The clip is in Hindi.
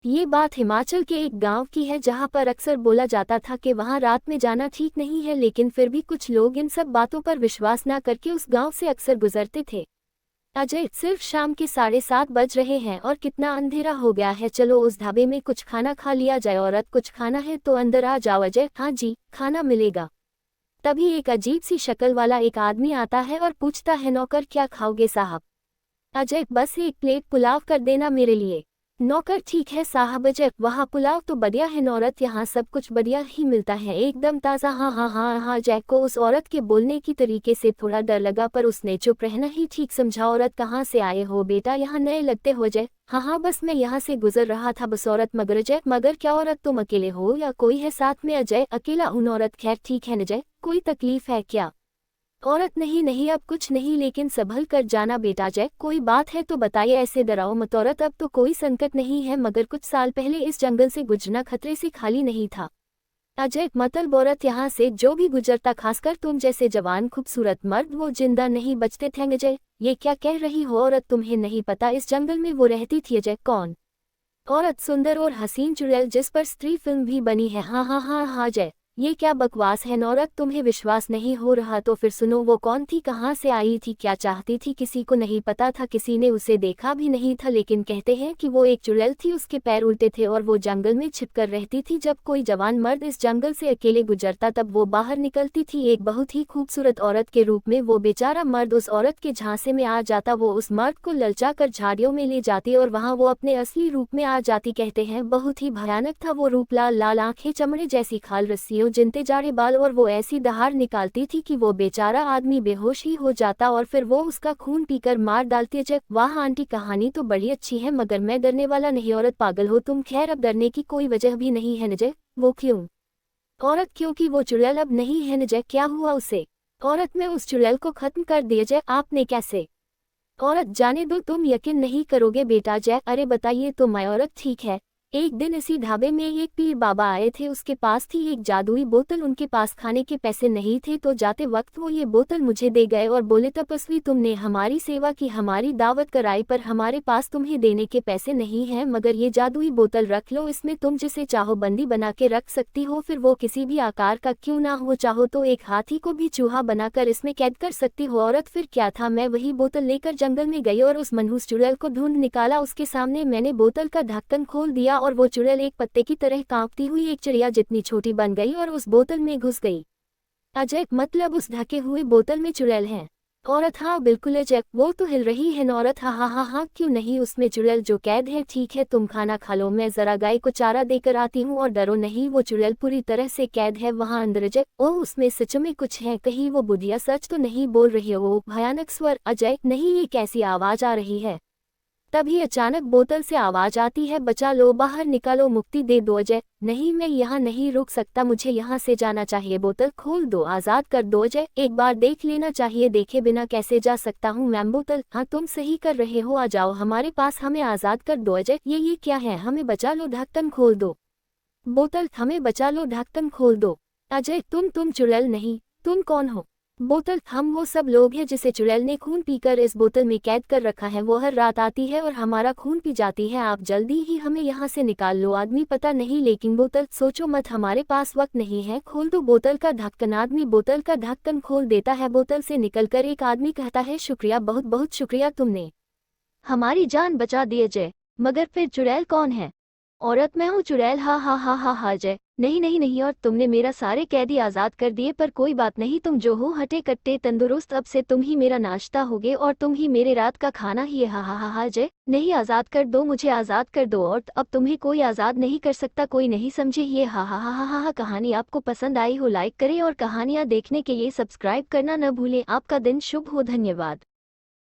ये बात हिमाचल के एक गांव की है जहां पर अक्सर बोला जाता था कि वहां रात में जाना ठीक नहीं है, लेकिन फिर भी कुछ लोग इन सब बातों पर विश्वास न करके उस गांव से अक्सर गुजरते थे। अजय, सिर्फ शाम के 7:30 बज रहे हैं और कितना अंधेरा हो गया है, चलो उस ढाबे में कुछ खाना खा लिया जाए। औरत, कुछ खाना है तो अंदर आ जाओ। अजय, हाँ जी, खाना मिलेगा। तभी एक अजीब सी शक्ल वाला एक आदमी आता है और पूछता है, नौकर क्या खाओगे साहब? अजय, बस एक प्लेट पुलाव कर देना मेरे लिए। नौकर, ठीक है साहब। अजय, वहाँ पुलाव तो बढ़िया है। औरत, यहाँ सब कुछ बढ़िया ही मिलता है, एकदम ताज़ा। हाँ हाँ हाँ हाँ। अजय को उस औरत के बोलने की तरीके से थोड़ा डर लगा, पर उसने चुप रहना ही ठीक समझा। औरत, कहाँ से आए हो बेटा? यहाँ नए लगते हो। अजय, हाँ हाँ, बस मैं यहाँ से गुजर रहा था बस। औरत, मगर अजय, मगर क्या? औरत, तुम अकेले हो या कोई है साथ में? अजय, अकेला हूँ। औरत, खैर ठीक है। अजय, कोई तकलीफ है क्या? औरत, नहीं नहीं, अब कुछ नहीं, लेकिन संभल कर जाना बेटा। अजय, कोई बात है तो बताइए, ऐसे डराओ मत। औरत, अब तो कोई संकट नहीं है, मगर कुछ साल पहले इस जंगल से गुजरना खतरे से खाली नहीं था। अजय, मतलब औरत, यहाँ से जो भी गुजरता, खासकर तुम जैसे जवान खूबसूरत मर्द, वो जिंदा नहीं बचते थे। अजय, ये क्या कह रही हो? औरत, तुम्हें नहीं पता इस जंगल में वो रहती थी। अजय, कौन? औरत, सुंदर और हसीन चुड़ैल, जिस पर स्त्री फिल्म भी बनी है। हाँ हाँ हाँ हाँ। अजय, ये क्या बकवास है? औरत, तुम्हें विश्वास नहीं हो रहा तो फिर सुनो। वो कौन थी, कहाँ से आई थी, क्या चाहती थी? किसी को नहीं पता था, किसी ने उसे देखा भी नहीं था, लेकिन कहते हैं कि वो एक चुड़ैल थी। उसके पैर उल्टे थे और वो जंगल में छिपकर रहती थी। जब कोई जवान मर्द इस जंगल से अकेले गुजरता तब वो बाहर निकलती थी। एक बहुत ही खूबसूरत औरत के रूप में वो बेचारा मर्द उस औरत के झांसे में आ जाता। वो उस मर्द को ललचा कर झाड़ियों में ले जाती और वहाँ वो अपने असली रूप में आ जाती। कहते हैं बहुत ही भयानक था वो रूप, लाल लाल आंखें, चमड़े जैसी खाल, रस्सियों जिनते जाड़े बाल, और वो ऐसी दहाड़ निकालती थी कि वो बेचारा आदमी बेहोश ही हो जाता और फिर वो उसका खून पीकर मार डालती। अजय, वाह आंटी, कहानी तो बड़ी अच्छी है, मगर मैं डरने वाला नहीं। औरत, पागल हो तुम? खैर, अब डरने की कोई वजह भी नहीं है। अजय, वो क्यों? औरत, क्योंकि वो चुड़ैल अब नहीं है। अजय, क्या हुआ उसे? औरत, मैं उस चुड़ैल को खत्म कर दिया। अजय, आपने कैसे? औरत, जाने दो, तुम यकीन नहीं करोगे बेटा। अजय, अरे बताइए तो। मैं औरत, ठीक है। एक दिन इसी ढाबे में एक पीर बाबा आए थे, उसके पास थी एक जादुई बोतल। उनके पास खाने के पैसे नहीं थे तो जाते वक्त वो ये बोतल मुझे दे गए और बोले, तपस्वी, तुमने हमारी सेवा की, हमारी दावत कराई, पर हमारे पास तुम्हें देने के पैसे नहीं हैं, मगर ये जादुई बोतल रख लो, इसमें तुम जिसे चाहो बंदी बना के रख सकती हो, फिर वो किसी भी आकार का क्यों ना हो, चाहो तो एक हाथी को भी चूहा बनाकर इसमें कैद कर सकती हो। औरत, फिर क्या था? मैं वही बोतल लेकर जंगल में गई और उस मनहूस चुड़ैल को ढूंढ निकाला। उसके सामने मैंने बोतल का ढक्कन खोल दिया और वो चुड़ैल एक पत्ते की तरह कांपती हुई एक चिड़िया जितनी छोटी बन गई और उस बोतल में घुस गई। अजय, मतलब उस ढके हुए बोतल में चुड़ैल है? औरत, हाँ बिल्कुल अजय, वो तो हिल रही है। औरत, हाँ हाँ हाँ हाँ, क्यों नहीं, उसमें चुड़ैल जो कैद है। ठीक है, तुम खाना खा लो, मैं जरा गाय को चारा देकर आती हूँ। और डरो नहीं, वो चुड़ैल पूरी तरह से कैद है वहाँ अंदर। अजय, ओह, उसमें सच में कुछ है, कहीं वो बुढ़िया सच तो नहीं बोल रही हो? वो भयानक स्वर। अजय, नहीं, ये कैसी आवाज आ रही है? तभी अचानक बोतल से आवाज आती है, बचा लो, बाहर निकालो, मुक्ति दे दो। अजय, नहीं, मैं यहाँ नहीं रुक सकता, मुझे यहाँ से जाना चाहिए। बोतल खोल दो, आजाद कर दो। अजय, एक बार देख लेना चाहिए, देखे बिना कैसे जा सकता हूँ? मैम, बोतल, हाँ तुम सही कर रहे हो, आ जाओ हमारे पास, हमें आजाद कर दो। अजय, ये क्या है? हमें बचा लो, ढक्कन खोल दो। बोतल, हमें बचा लो, ढक्कन खोल दो। अजय, तुम चुड़ैल नहीं, तुम कौन हो? बोतल, हम वो सब लोग हैं जिसे चुड़ैल ने खून पीकर इस बोतल में कैद कर रखा है। वो हर रात आती है और हमारा खून पी जाती है, आप जल्दी ही हमें यहाँ से निकाल लो। आदमी, पता नहीं, लेकिन बोतल, सोचो मत, हमारे पास वक्त नहीं है, खोल दो बोतल का ढक्कन। आदमी बोतल का ढक्कन खोल देता है, बोतल से निकलकर एक आदमी कहता है, शुक्रिया, बहुत बहुत शुक्रिया, तुमने हमारी जान बचा दी। अजय, मगर फिर चुड़ैल कौन है? औरत, मैं हूँ चुड़ैल। हा हा हा हा हा। अजय, नहीं नहीं नहीं, और तुमने मेरा सारे कैदी आज़ाद कर दिए, पर कोई बात नहीं, तुम जो हो हटे कट्टे तंदुरुस्त, अब से तुम ही मेरा नाश्ता होगे और तुम ही मेरे रात का खाना ही है। हा हा हा हा। अजय, नहीं, आज़ाद कर दो, मुझे आज़ाद कर दो, और अब तुम्हें कोई आज़ाद नहीं कर सकता, कोई नहीं, समझे ये? हा हा हा हा हा। कहानी आपको पसंद आई हो लाइक करें और कहानियाँ देखने के लिए सब्सक्राइब करना न भूलें। आपका दिन शुभ हो, धन्यवाद।